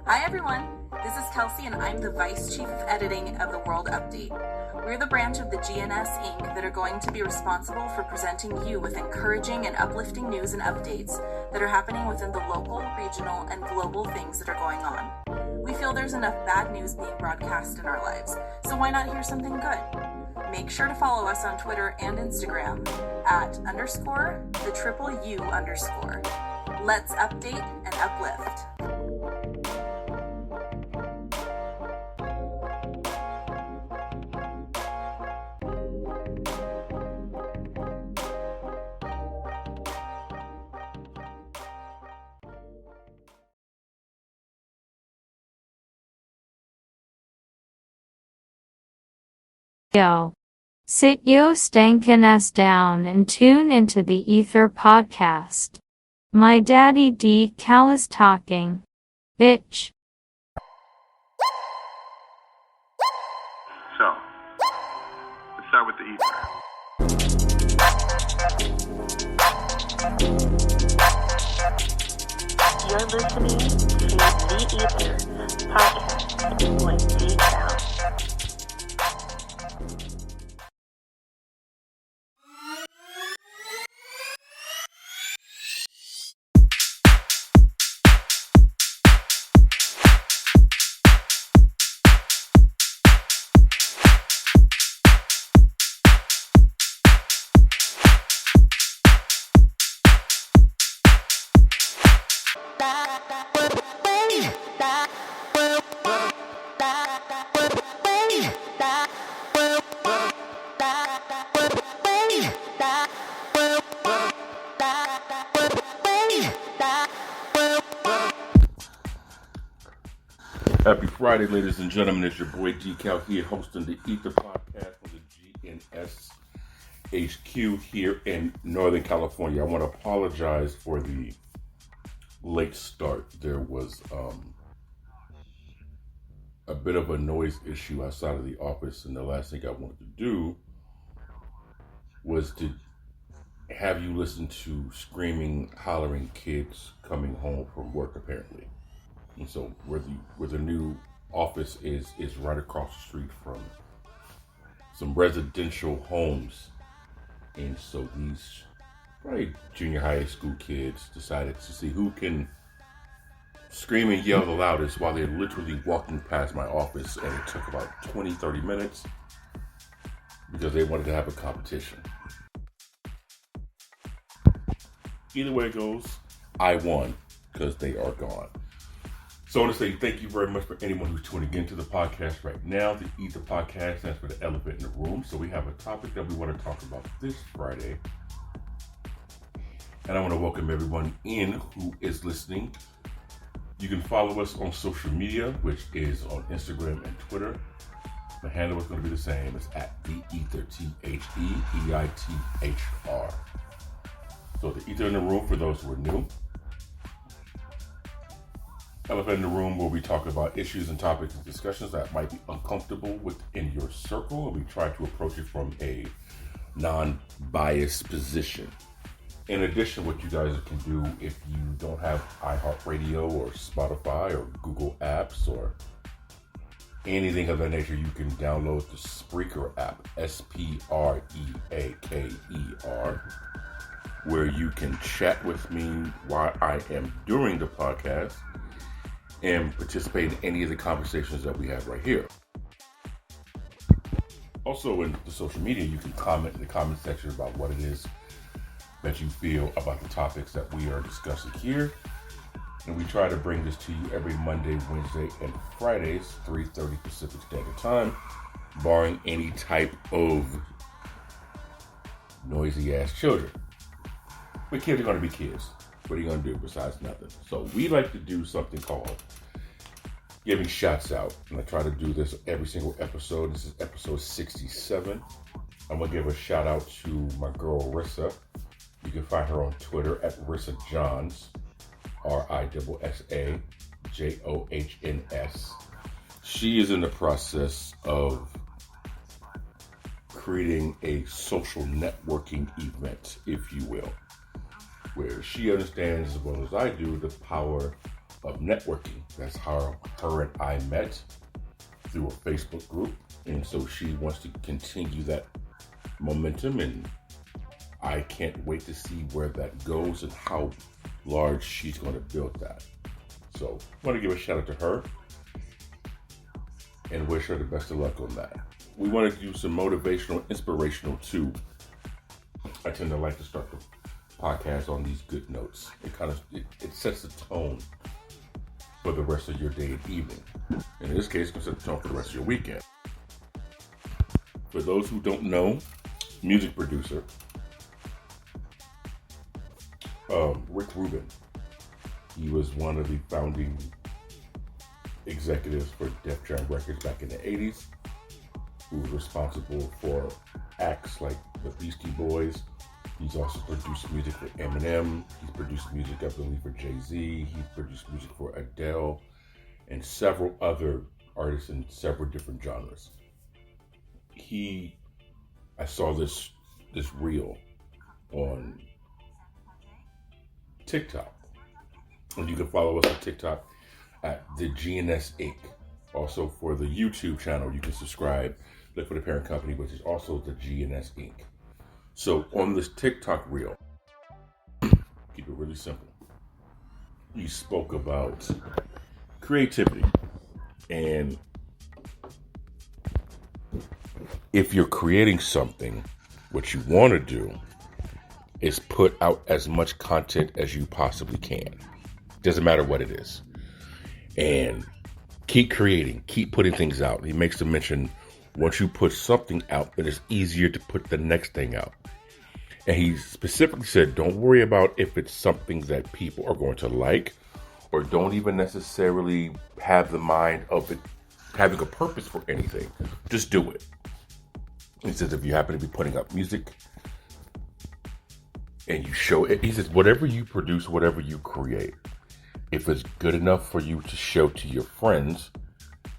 Hi everyone, this is Kelsey and I'm the Vice Chief of Editing of the World Update. We're the branch of the GNS Inc. that are going to be responsible for presenting you with encouraging and uplifting news and updates that are happening within the local, regional, and global things that are going on. We feel there's enough bad news being broadcast in our lives, so why not hear something good? Make sure to follow us on Twitter and Instagram at _the_U_. Let's update and uplift. Yo. Sit yo stankin' ass down and tune into the E.I.T.H.R podcast. My daddy D.Cal is talking. Bitch. So, let's start with the E.I.T.H.R. You're listening to the E.I.T.H.R podcast with D.Cal. Happy Friday, ladies and gentlemen. It's your boy D.Cal here, hosting the E.I.T.H.R podcast for the GNS HQ here in Northern California. I want to apologize for the late start. There was a bit of a noise issue outside of the office, and the last thing I wanted to do was to have you listen to screaming, hollering kids coming home from work, apparently. And so where the new office is right across the street from some residential homes. And so these probably junior high school kids decided to see who can scream and yell the loudest while they're literally walking past my office. And it took about 20, 30 minutes because they wanted to have a competition. Either way it goes, I won because they are gone. So I want to say thank you very much for anyone who's tuning into the podcast right now. The E.I.T.H.R podcast stands for the elephant in the room. So we have a topic that we want to talk about this Friday. And I want to welcome everyone in who is listening. You can follow us on social media, which is on Instagram and Twitter. The handle is going to be the same. It's at the E.I.T.H.R, E.I.T.H.R. So the E.I.T.H.R in the room for those who are new. Elephant in the room, where we talk about issues and topics and discussions that might be uncomfortable within your circle, and we try to approach it from a non-biased position. In addition, what you guys can do if you don't have iHeartRadio or Spotify or Google Apps or anything of that nature, you can download the Spreaker app, Spreaker, where you can chat with me while I am doing the podcast and participate in any of the conversations that we have right here. Also in the social media, you can comment in the comment section about what it is that you feel about the topics that we are discussing here. And we try to bring this to you every Monday, Wednesday, and Fridays, 3:30 Pacific Standard Time, barring any type of noisy ass children. But kids are going to be kids. What are you going to do besides nothing? So we like to do something called giving shots out. And I try to do this every single episode. This is episode 67. I'm going to give a shout out to my girl Rissa. You can find her on Twitter at Rissa Johns, RISSAJOHNS. She is in the process of creating a social networking event, if you will, where she understands as well as I do the power of networking. That's how her and I met, through a Facebook group. And so she wants to continue that momentum, and I can't wait to see where that goes and how large she's going to build that. So I want to give a shout out to her and wish her the best of luck on that. We want to do some motivational, inspirational too. I tend to like to start the podcast on these good notes. It sets the tone for the rest of your day and evening. In this case, it can set the tone for the rest of your weekend. For those who don't know, music producer Rick Rubin. He was one of the founding executives for E.I.T.H.R Records back in the 80s, who was responsible for acts like the Beastie Boys. He's also produced music for Eminem. He's produced music, I believe, for Jay-Z. He's produced music for Adele and several other artists in several different genres. I saw this reel on TikTok. And you can follow us on TikTok at the GNS Inc. Also for the YouTube channel, you can subscribe, look for the parent company, which is also the GNS Inc. So on this TikTok reel, keep it really simple. You spoke about creativity, and if you're creating something, what you want to do is put out as much content as you possibly can. Doesn't matter what it is. And keep creating, keep putting things out. He makes the mention, once you put something out, it is easier to put the next thing out. And he specifically said, don't worry about if it's something that people are going to like, or don't even necessarily have the mind of it having a purpose for anything. Just do it. He says, if you happen to be putting up music and you show it, he says, whatever you produce, whatever you create, if it's good enough for you to show to your friends,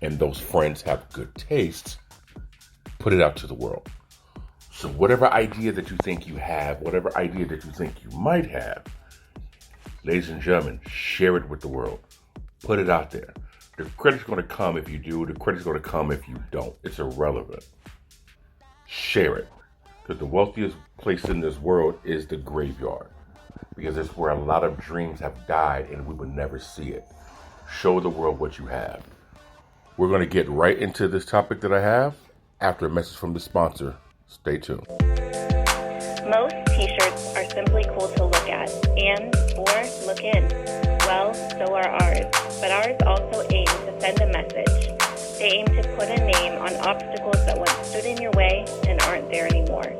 and those friends have good taste, put it out to the world. So whatever idea that you think you have, whatever idea that you think you might have, ladies and gentlemen, share it with the world. Put it out there. The credit's going to come if you do. The credit's going to come if you don't. It's irrelevant. Share it. Because the wealthiest place in this world is the graveyard. Because it's where a lot of dreams have died and we would never see it. Show the world what you have. We're going to get right into this topic that I have after a message from the sponsor. Stay tuned. Most t-shirts are simply cool to look at and or look in. Well, so are ours. But ours also aim to send a message. They aim to put a name on obstacles that once stood in your way and aren't there anymore.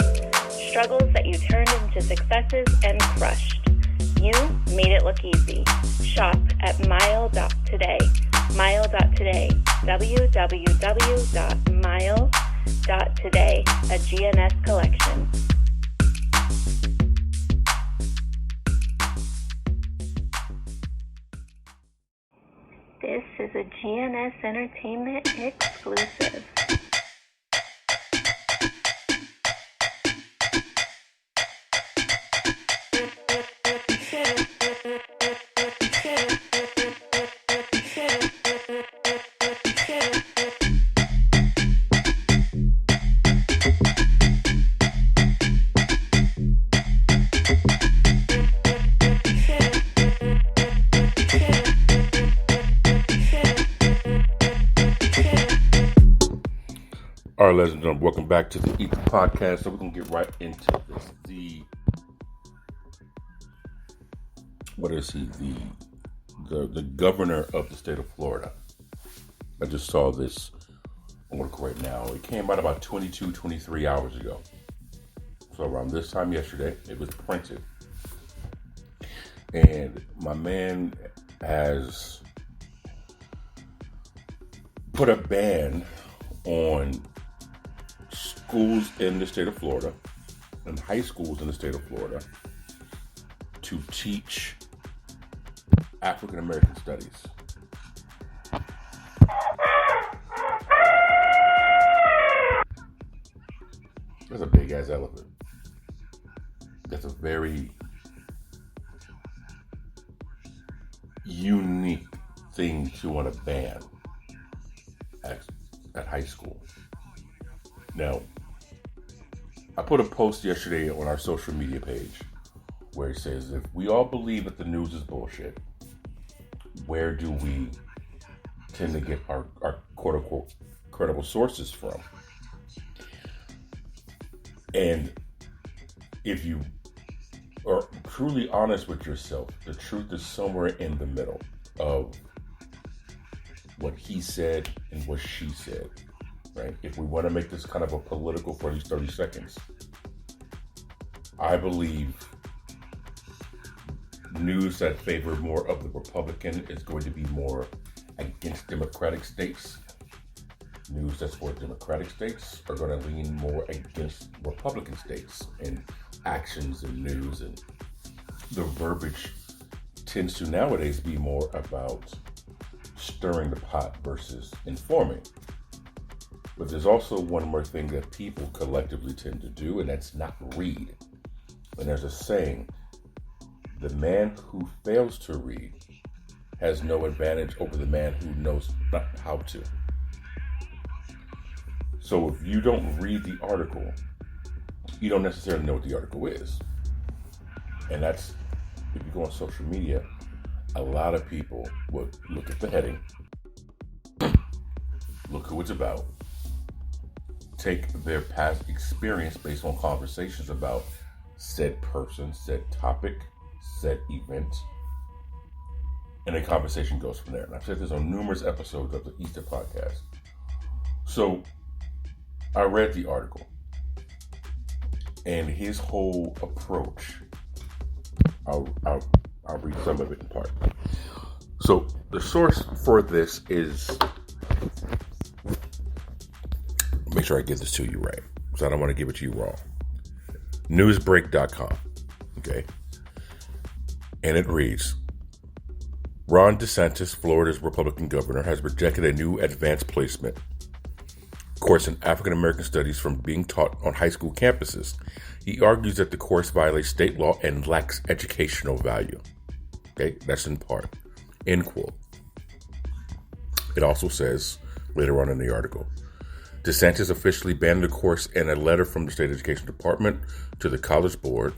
Struggles that you turned into successes and crushed. You made it look easy. Shop at mile.today. Mile.today. www.mile.today. A GNS collection. This is a GNS Entertainment exclusive. All right, ladies and gentlemen, welcome back to the E.I.T.H.R podcast. So we're going to get right into this. What is he? The governor of the state of Florida. I just saw this article right now. It came out about 22, 23 hours ago. So around this time yesterday, it was printed. And my man has put a ban on schools in the state of Florida and high schools in the state of Florida to teach African American studies. That's a big ass elephant. That's a very unique thing to want to ban at high school. Now, I put a post yesterday on our social media page where it says, if we all believe that the news is bullshit, where do we tend to get our quote-unquote credible sources from? And if you are truly honest with yourself, the truth is somewhere in the middle of what he said and what she said, right? If we want to make this kind of a political for these 30 seconds, I believe news that favor more of the Republican is going to be more against Democratic states. News that's for Democratic states are going to lean more against Republican states in actions and news, and the verbiage tends to nowadays be more about stirring the pot versus informing. But there's also one more thing that people collectively tend to do, and that's not read. And there's a saying, the man who fails to read has no advantage over the man who knows not how to. So if you don't read the article, you don't necessarily know what the article is. And that's, if you go on social media, a lot of people would look at the heading, look who it's about, take their past experience based on conversations about said person, said topic, said event, and the conversation goes from there. And I've said this on numerous episodes of the E.I.H.R podcast. So I read the article, and his whole approach, I'll read some of it in part. So the source for this is, make sure I get this to you right, because I don't want to give it to you wrong. Newsbreak.com, okay? And it reads, Ron DeSantis, Florida's Republican governor, has rejected a new advanced placement course in African American studies from being taught on high school campuses. He argues that the course violates state law and lacks educational value. Okay, that's in part. End quote. It also says, later on in the article, DeSantis officially banned the course in a letter from the state education department to the College Board,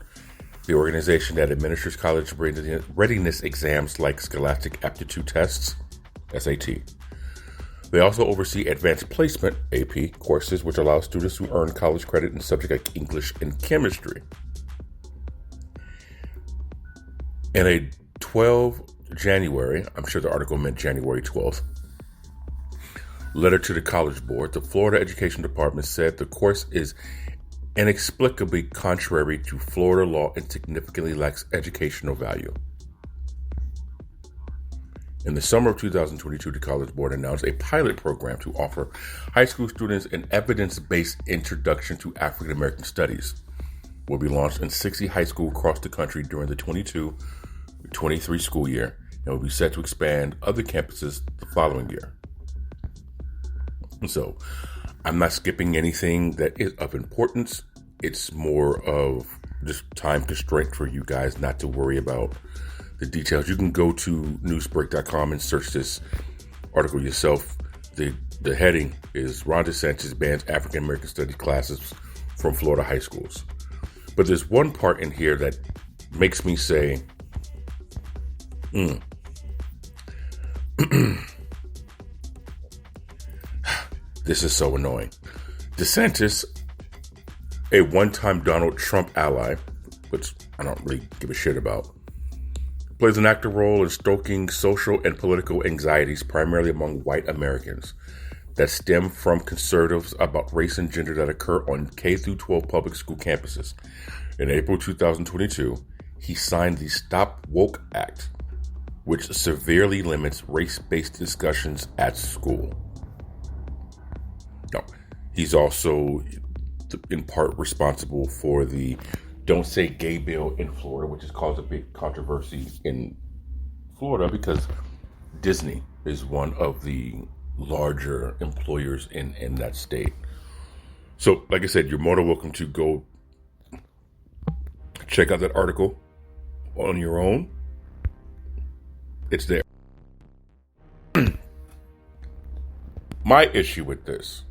the organization that administers college readiness exams like scholastic aptitude tests, SAT. They also oversee advanced placement, AP, courses, which allow students to earn college credit in subjects like English and chemistry. In a 12 January, I'm sure the article meant January 12th, letter to the College Board, the Florida Education Department said the course is inexplicably contrary to Florida law and significantly lacks educational value. In the summer of 2022, the College Board announced a pilot program to offer high school students an evidence-based introduction to African American studies. It will be launched in 60 high schools across the country during the 22-23 school year and will be set to expand other campuses the following year. So, I'm not skipping anything that is of importance. It's more of just time constraint for you guys not to worry about the details. You can go to newsbreak.com and search this article yourself. The heading is Ron DeSantis bans African American studies classes from Florida high schools. But there's one part in here that makes me say, this is so annoying. DeSantis, a one-time Donald Trump ally, which I don't really give a shit about, plays an active role in stoking social and political anxieties primarily among white Americans that stem from conservatives about race and gender that occur on K-12 public school campuses. In April 2022, he signed the Stop Woke Act, which severely limits race-based discussions at school. No, he's also in part responsible for the Don't Say Gay bill in Florida, which has caused a big controversy in Florida because Disney is one of the larger employers in that state. So, like I said, you're more than welcome to go check out that article on your own. It's there. My issue with this,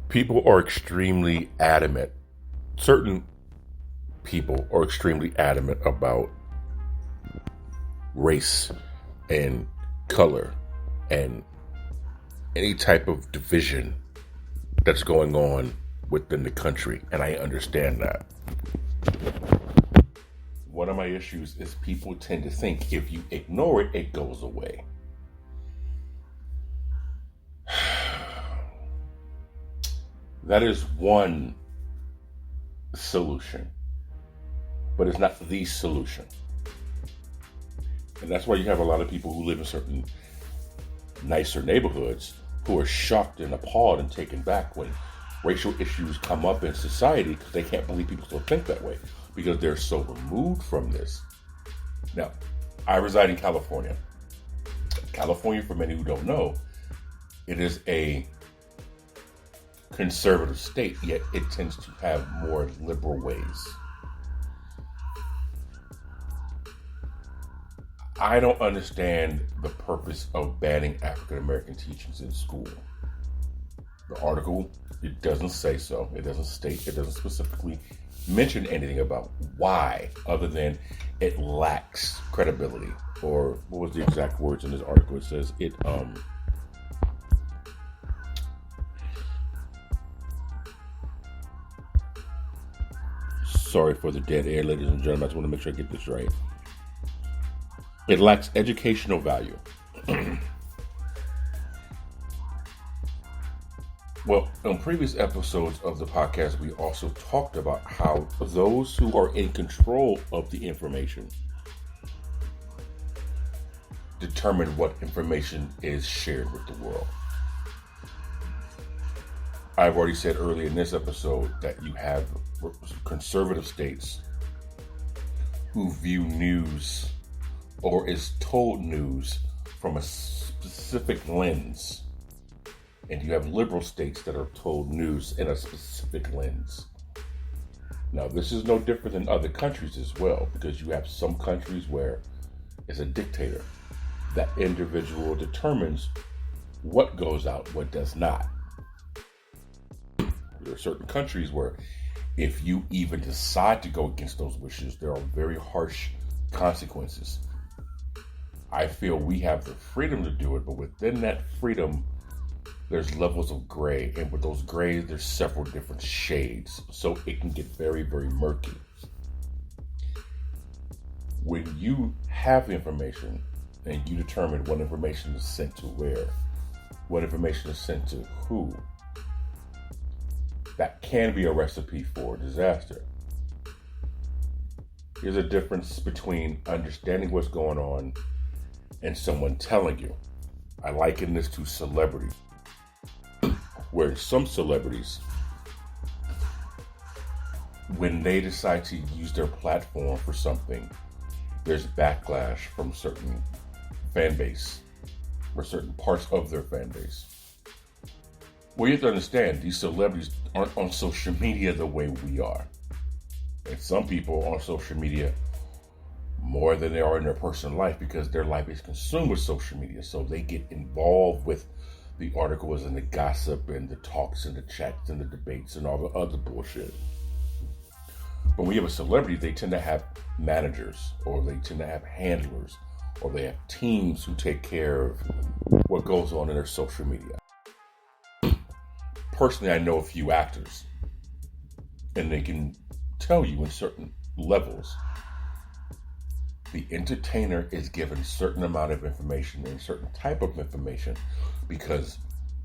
people are extremely adamant. Certain people are extremely adamant about race and color and any type of division that's going on within the country, and I understand that. One of my issues is people tend to think if you ignore it, it goes away. That is one solution, but it's not the solution. And that's why you have a lot of people who live in certain nicer neighborhoods who are shocked and appalled and taken back when racial issues come up in society because they can't believe people still think that way because they're so removed from this. Now, I reside in California. California, for many who don't know, it is a conservative state, yet it tends to have more liberal ways. I don't understand the purpose of banning African American teachings in school. The article, it doesn't say so. It doesn't state, it doesn't specifically mention anything about why, other than it lacks credibility. Or what was the exact words in this article? It says it, sorry for the dead air, ladies and gentlemen. I just want to make sure I get this right. It lacks educational value. Well, on previous episodes of the podcast, we also talked about how those who are in control of the information determine what information is shared with the world. I've already said earlier in this episode that you have conservative states who view news or is told news from a specific lens. And you have liberal states that are told news in a specific lens. Now, this is no different than other countries as well, because you have some countries where it's a dictator. That individual determines what goes out, what does not. There are certain countries where if you even decide to go against those wishes, there are very harsh consequences. I feel we have the freedom to do it, but within that freedom, there's levels of gray, and with those grays, there's several different shades, so it can get very, very murky. When you have the information and you determine what information is sent to where, what information is sent to who, that can be a recipe for disaster. There's a difference between understanding what's going on and someone telling you. I liken this to celebrity, where some celebrities, when they decide to use their platform for something, there's backlash from certain fan base or certain parts of their fan base. Well, you have to understand, these celebrities aren't on social media the way we are. And some people are on social media more than they are in their personal life because their life is consumed with social media. So they get involved with the articles and the gossip and the talks and the chats and the debates and all the other bullshit. But when you have a celebrity, they tend to have managers, or they tend to have handlers, or they have teams who take care of what goes on in their social media. Personally, I know a few actors, and they can tell you in certain levels, the entertainer is given a certain amount of information and a certain type of information because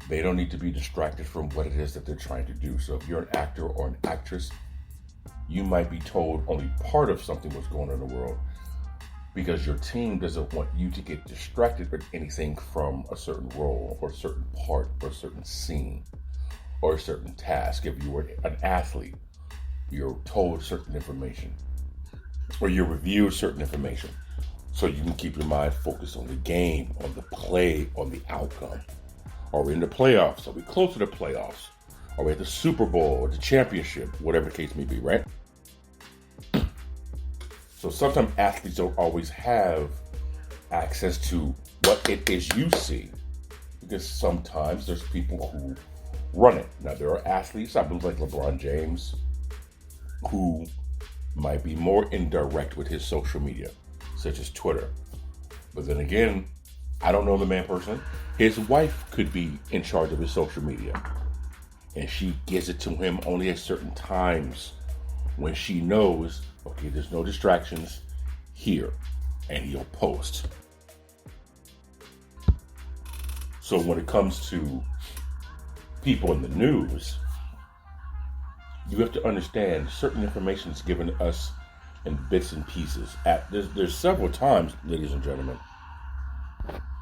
they don't need to be distracted from what it is that they're trying to do. So if you're an actor or an actress, you might be told only part of something that's going on in the world because your team doesn't want you to get distracted with anything from a certain role or a certain part or a certain scene or a certain task. If you were an athlete, you're told certain information or you're reviewed certain information so you can keep your mind focused on the game, on the play, on the outcome. Are we in the playoffs? Are we close to the playoffs? Are we at the Super Bowl or the championship? Whatever the case may be, right? So sometimes athletes don't always have access to what it is you see, because sometimes there's people who run it. Now, there are athletes, I believe, like LeBron James, who might be more indirect with his social media, such as Twitter. But then again, I don't know the man personally. His wife could be in charge of his social media, and she gives it to him only at certain times when she knows, okay, there's no distractions here, and he'll post. So when it comes to people in the news, you have to understand certain information is given to us in bits and pieces. There's several times, ladies and gentlemen,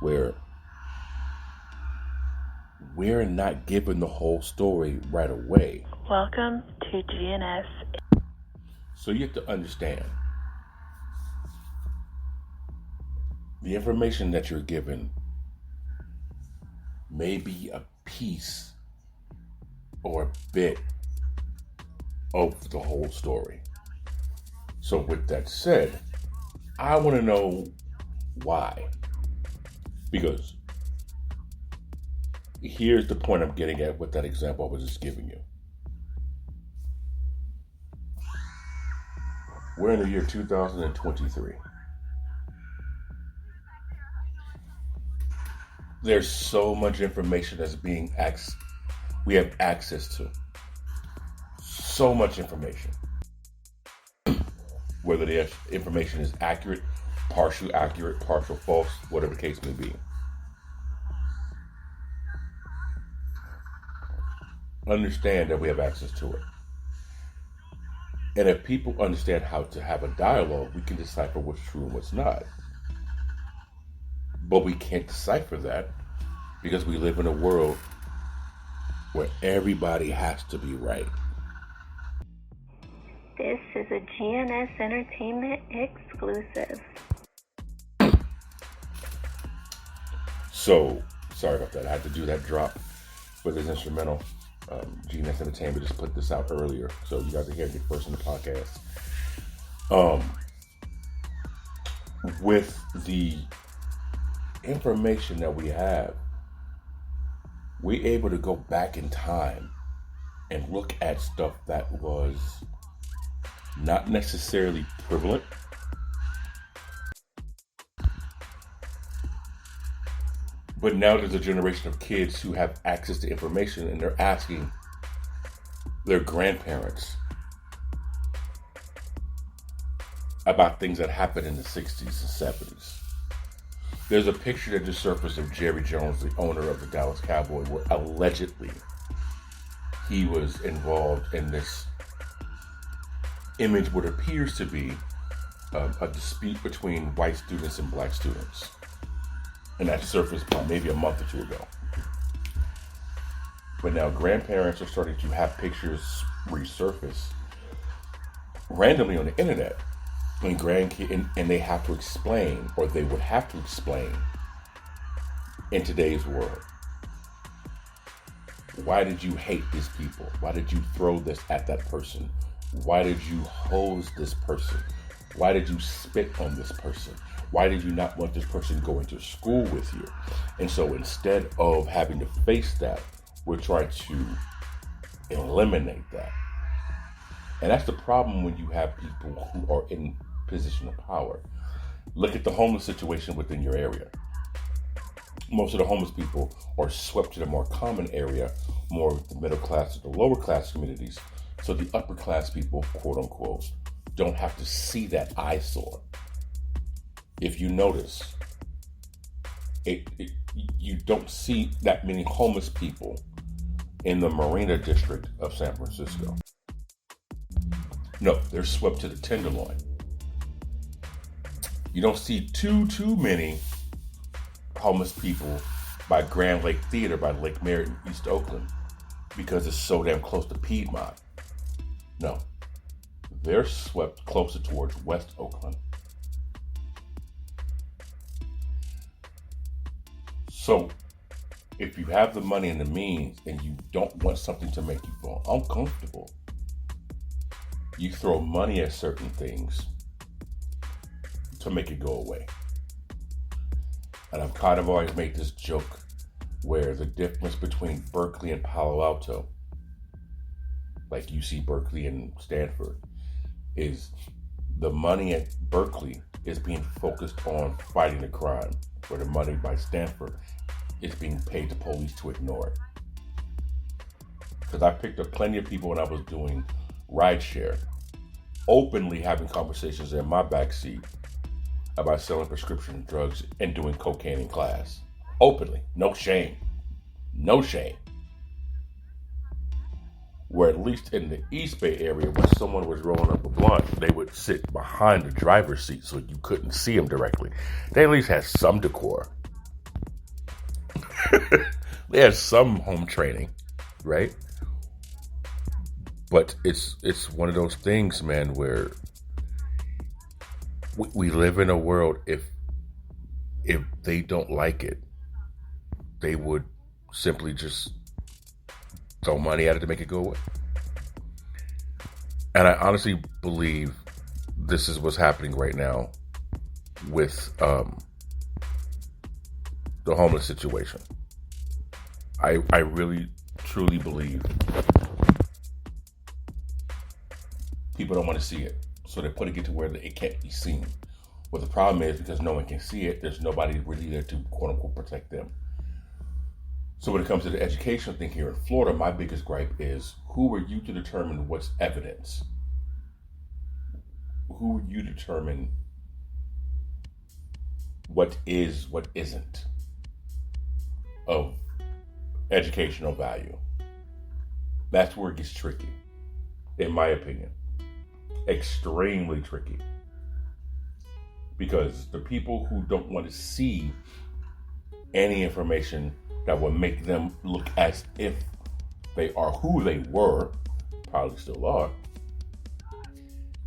where we're not given the whole story right away. Welcome to GNS. So you have to understand, the information that you're given may be a piece or a bit of the whole story. So with that said, I want to know why. Because here's the point I'm getting at with that example I was just giving you. We're in the year 2023. There's so much information that's we have access to. So much information. Whether the information is accurate, partial false, whatever the case may be. Understand that we have access to it. And if people understand how to have a dialogue, we can decipher what's true and what's not. But we can't decipher that because we live in a world where everybody has to be right. This is a GNS Entertainment exclusive. So, sorry about that. I had to do that drop for this instrumental. GNS Entertainment just put this out earlier, so you guys are hearing it first in the podcast. With the information that we have, we're able to go back in time and look at stuff that was not necessarily prevalent, but now there's a generation of kids who have access to information, and they're asking their grandparents about things that happened in the 60s and 70s. There's a picture that just surfaced of Jerry Jones, the owner of the Dallas Cowboys, where allegedly he was involved in this image, what appears to be a dispute between white students and black students. And that surfaced maybe a month or two ago. But now grandparents are starting to have pictures resurface randomly on the internet. And and they have to explain, or they would have to explain in today's world. Why did you hate these people? Why did you throw this at that person? Why did you hose this person? Why did you spit on this person? Why did you not want this person going to school with you? And so instead of having to face that, we're trying to eliminate that. And that's the problem when you have people who are in position of power. Look at the homeless situation within your area. Most of the homeless people are swept to the more common area, more of the middle class or the lower class communities. So the upper class people, quote unquote, don't have to see that eyesore. If you notice, you don't see that many homeless people in the Marina district of San Francisco. No, they're swept to the Tenderloin. You don't see too many homeless people by Grand Lake Theater by Lake Merritt in East Oakland because it's so damn close to Piedmont. No, they're swept closer towards West Oakland. So, if you have the money and the means and you don't want something to make you feel uncomfortable, you throw money at certain things to make it go away. And I've kind of always made this joke where the difference between Berkeley and Palo Alto, like UC Berkeley and Stanford, is the money at Berkeley is being focused on fighting the crime, where the money by Stanford is being paid to police to ignore it. Because I picked up plenty of people when I was doing rideshare, openly having conversations in my backseat about selling prescription drugs and doing cocaine in class. Openly, no shame. No shame. Where at least in the East Bay area, when someone was rolling up a blunt, they would sit behind the driver's seat so you couldn't see them directly. They at least had some decor. They had some home training, right? But it's one of those things, man, where we live in a world, if they don't like it, they would simply just throw money at it to make it go away. And I honestly believe this is what's happening right now with the homeless situation. I really, truly believe people don't want to see it. So they're putting it to where it can't be seen. Well, the problem is, because no one can see it, there's nobody really there to, quote unquote, protect them. So when it comes to the educational thing here in Florida, my biggest gripe is, who are you to determine what's evidence? Who are you to determine what is, what isn't of educational value? That's where it gets tricky, in my opinion. Extremely tricky. Because the people who don't want to see any information that will make them look as if they are who they were, probably still are,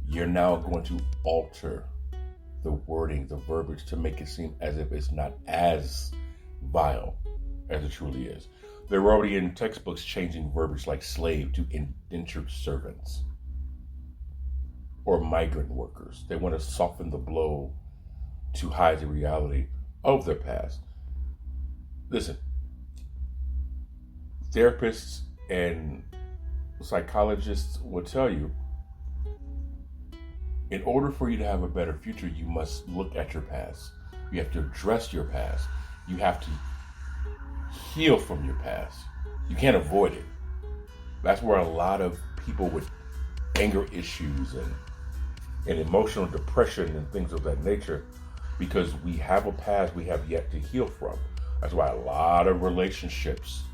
you're now going to alter the wording, the verbiage, to make it seem as if it's not as vile as it truly is. They're already in textbooks changing verbiage like slave to indentured servants or migrant workers. They want to soften the blow to hide the reality of their past. Listen, therapists and psychologists will tell you, in order for you to have a better future, you must look at your past. You have to address your past. You have to heal from your past. You can't avoid it. That's where a lot of people with anger issues and emotional depression and things of that nature, because we have a past we have yet to heal from. That's why a lot of relationships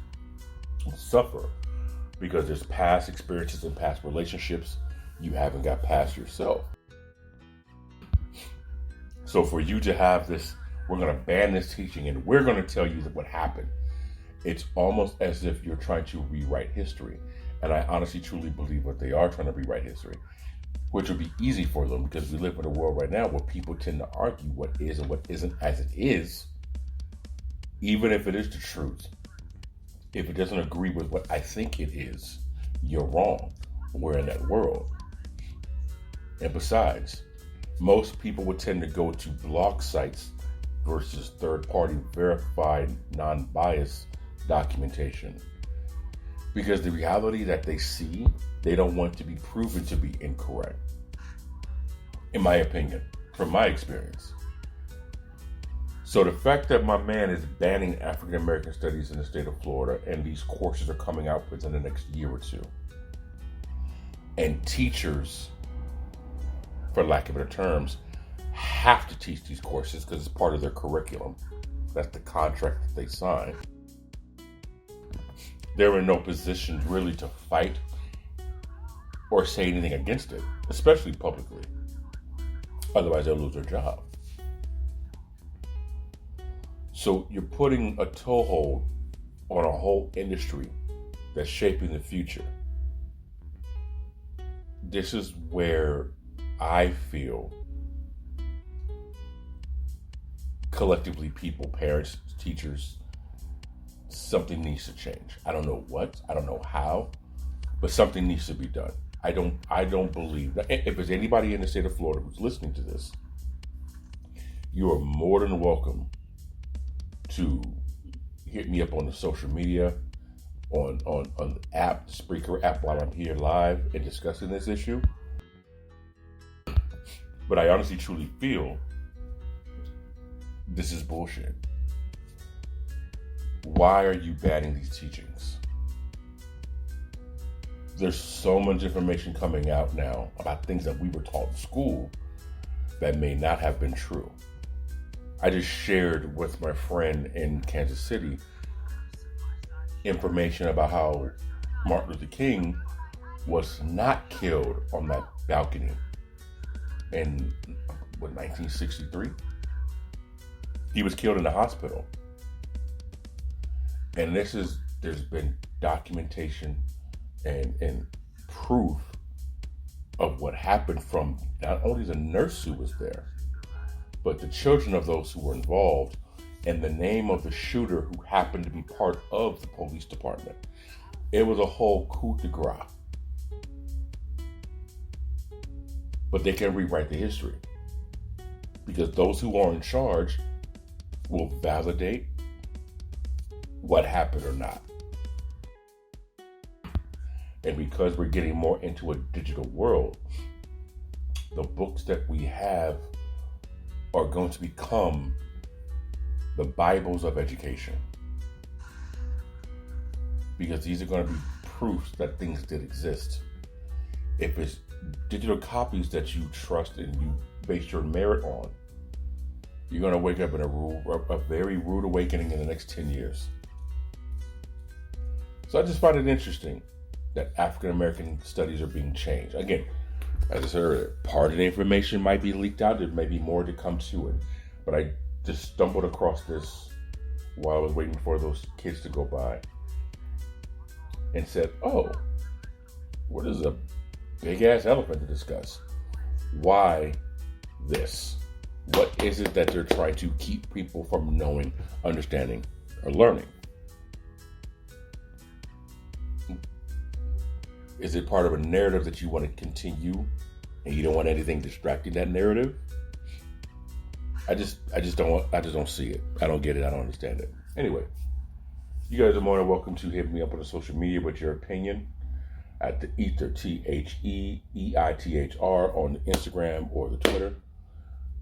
suffer, because there's past experiences and past relationships you haven't got past yourself. So for you to have this, we're going to ban this teaching and we're going to tell you what happened, it's almost as if you're trying to rewrite history. And I honestly, truly believe that they are trying to rewrite history, which would be easy for them, because we live in a world right now where people tend to argue what is and what isn't as it is, even if it is the truth. If it doesn't agree with what I think it is, you're wrong. We're in that world. And besides, most people would tend to go to blog sites versus third-party verified, non-biased documentation, because the reality that they see, they don't want to be proven to be incorrect. In my opinion, from my experience. So the fact that my man is banning African American studies in the state of Florida, and these courses are coming out within the next year or two, and teachers, for lack of better terms, have to teach these courses because it's part of their curriculum. That's the contract that they sign. They're in no position really to fight or say anything against it, especially publicly. Otherwise, they'll lose their job. So you're putting a toehold on a whole industry that's shaping the future. This is where I feel collectively, people, parents, teachers, something needs to change. I don't know what, I don't know how, but something needs to be done. I don't believe that if there's anybody in the state of Florida who's listening to this, you are more than welcome to hit me up on the social media, on the app, the Spreaker app, while I'm here live and discussing this issue. But I honestly, truly feel this is bullshit. Why are you banning these teachings? There's so much information coming out now about things that we were taught in school that may not have been true. I just shared with my friend in Kansas City information about how Martin Luther King was not killed on that balcony in 1963. He was killed in the hospital. And there's been documentation and proof of what happened from not only the nurse who was there, but the children of those who were involved, and the name of the shooter who happened to be part of the police department. It was a whole coup de grace. But they can rewrite the history, because those who are in charge will validate what happened or not. And because we're getting more into a digital world, the books that we have are going to become the Bibles of education. Because these are going to be proofs that things did exist. If it's digital copies that you trust and you base your merit on, you're going to wake up in a very rude awakening in the next 10 years. So I just find it interesting that African American studies are being changed. Again, as I said earlier, part of the information might be leaked out. There may be more to come to it. But I just stumbled across this while I was waiting for those kids to go by and said, oh, what is a big ass elephant to discuss? Why this? What is it that they're trying to keep people from knowing, understanding, or learning? Is it part of a narrative that you want to continue and you don't want anything distracting that narrative? I just don't see it. I don't get it. I don't understand it. Anyway, you guys are more than welcome to hit me up on the social media with your opinion at the E.I.T.H.R, E.I.T.H.R on the Instagram or the Twitter.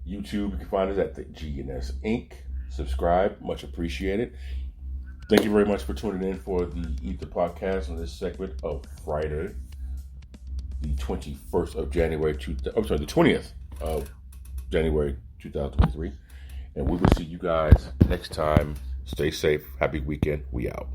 YouTube, you can find us at the GNS Inc. Subscribe, much appreciated. Thank you very much for tuning in for the E.I.T.H.R podcast on this segment of Friday, the 21st of January, the 20th of January 2023. And we will see you guys next time. Stay safe. Happy weekend. We out.